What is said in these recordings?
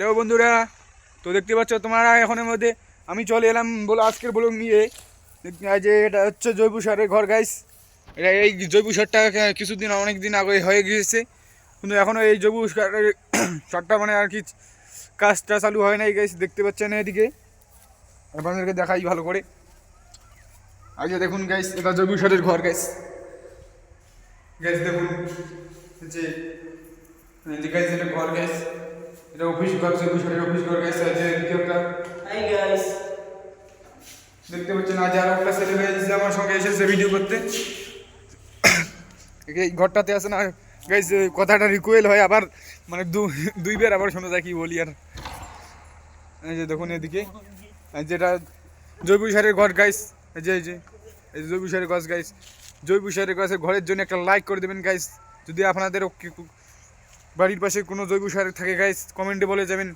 Hello বন্ধুরা, তো দেখতে পাচ্ছ তোমরা এখনের মধ্যে আমি চলে এলাম বলো আজকের ব্লগ নিয়ে। যে এটা হচ্ছে জৈব সারের ঘর গাইস। এটা এই জৈব সারটা কিছুদিন অনেক দিন আগে হয়ে গিয়েছে, কিন্তু এখনও এই জৈব সারটা মানে আর কি কাজটা চালু হয় নাই গাইস। দেখতে পাচ্ছেন এদিকে, আপনাদেরকে দেখাই ভালো করে। আগে দেখুন গাইস, এটা জৈব সারের ঘর গাইস। গাইস দেখুন যে গাইস এটা ঘর গাইস, এটা অফিস ঘর, জৈব সারের অফিস ঘর গাইস। আছে এদিকে একটা, হাই গাইস, দেখতে পাচ্ছেন আজ আরো একটা ছেলে গাইস আমার সঙ্গে এসেছে ভিডিও করতে। এই ঘরটাতে আছে না গাইস, কথাটা রিকোয়েল হয় আবার, মানে দুইবার আবার শোনা যায় কি বলি আর। এই যে দেখুন এদিকে, যেটা জৈব সারের ঘর গাইস। এই যে এই জৈব সারের গাছ গাইস। জৈব সারের গাছের ঘরের জন্য একটা লাইক করে দেবেন গাইস। যদি আপনাদের বাড়ির পাশে কোনো জৈব সার থাকে গাইস, কমেন্টে বলে যাবেন।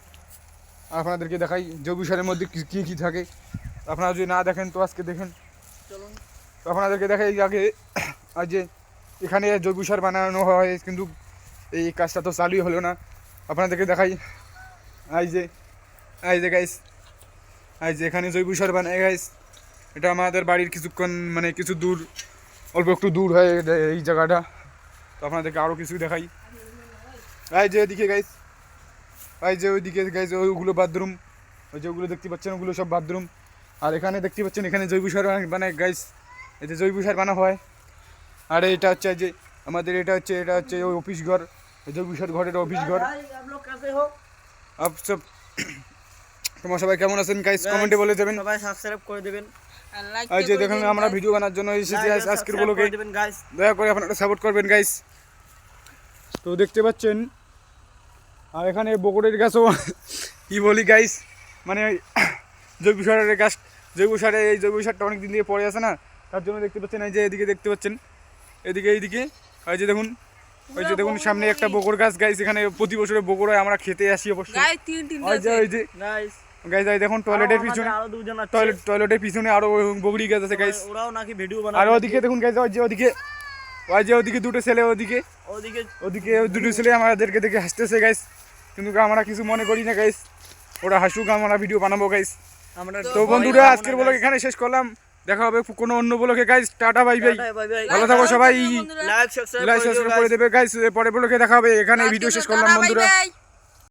আপনাদেরকে দেখাই জৈব সারের মধ্যে কী কী থাকে। আপনারা যদি না দেখেন তো আজকে দেখেন। চলুন তো আপনাদেরকে দেখাই আগে, আজ যে এখানে জৈব সার বানানো হয়, কিন্তু এই কাজটা তো চালুই হলো না। আপনাদেরকে দেখাই এই যে গাইস, যে এখানে জৈব সার বানায় গাইস। এটা আমাদের বাড়ির কিছুক্ষণ মানে কিছু দূর, অল্প একটু দূর হয় এই জায়গাটা। তো আপনাদেরকে আরও কিছু দেখাই। যে এদিকে গাইস, যে ওইদিকে গাইস ওইগুলো বাথরুম, ওই যে ওগুলো দেখতে পাচ্ছেন ওগুলো সব বাথরুম। আর এখানে দেখতে পাচ্ছেন এখানে জৈব সার বানায় গাইস। এই যে জৈব সার বানা হয়। আর এটা হচ্ছে যে আমাদের এটা হচ্ছে ওই অফিস ঘর, জৈব সার ঘরের অফিস ঘর। আপ সব তোমার সবাই কেমন আছেন গাইস, কমেন্টে বলে যাবেন। সবাই সাবস্ক্রাইব করে দিবেন আর লাইক এই যে দেখুন আমরা ভিডিও বানানোর জন্য এসেছি আজকের ব্লগে, দয়া করে আপনারা সাপোর্ট করবেন গাইস। তো দেখতে পাচ্ছেন, আর এখানে বকুড়ের গাছও কি বলি গাইস, মানে জৈব সারের গাছ, জৈব সারে এই জৈব সারটা অনেক দিন দিয়ে পড়ে আছে না, তার জন্য দেখতে পাচ্ছেন এই যে এদিকে দেখতে পাচ্ছেন এইদিকে এই যে দেখুন, ওই যে দেখুন সামনে একটা বকুড় গাছ গাইস। এখানে প্রতি বছরে বকুড় হয়, আমরা খেতে আসি অবশ্যই। ওই যে গাইস দেখুন টয়লেটের পিছনে, টয়লেটের পিছনে আরো বকুড়ি গাছ আছে গাইস। ওরাও নাকি ভিডিও বানায়। আর ওদিকে দেখুন গাইস, ওদিকে দুটো ছেলে, ওদিকে দুটো ছেলে আমাদেরকে দেখে হাসতেছে গাইস, কিন্তু আমরা কিছু মনে করি না গাইস, ওরা হাসুক, আমরা ভিডিও বানাবো গাইস। তো বন্ধুরা আজকের ব্লগ এখানে শেষ করলাম, দেখা হবে কোনো অন্য ব্লগে গাইস। টাটা বাই বাই, ভালো থাকো সবাই, লাইক সাবস্ক্রাইব করে দেবে গাইস। পরে ব্লগে দেখা হবে, এখানে ভিডিও শেষ করলাম বন্ধুরা।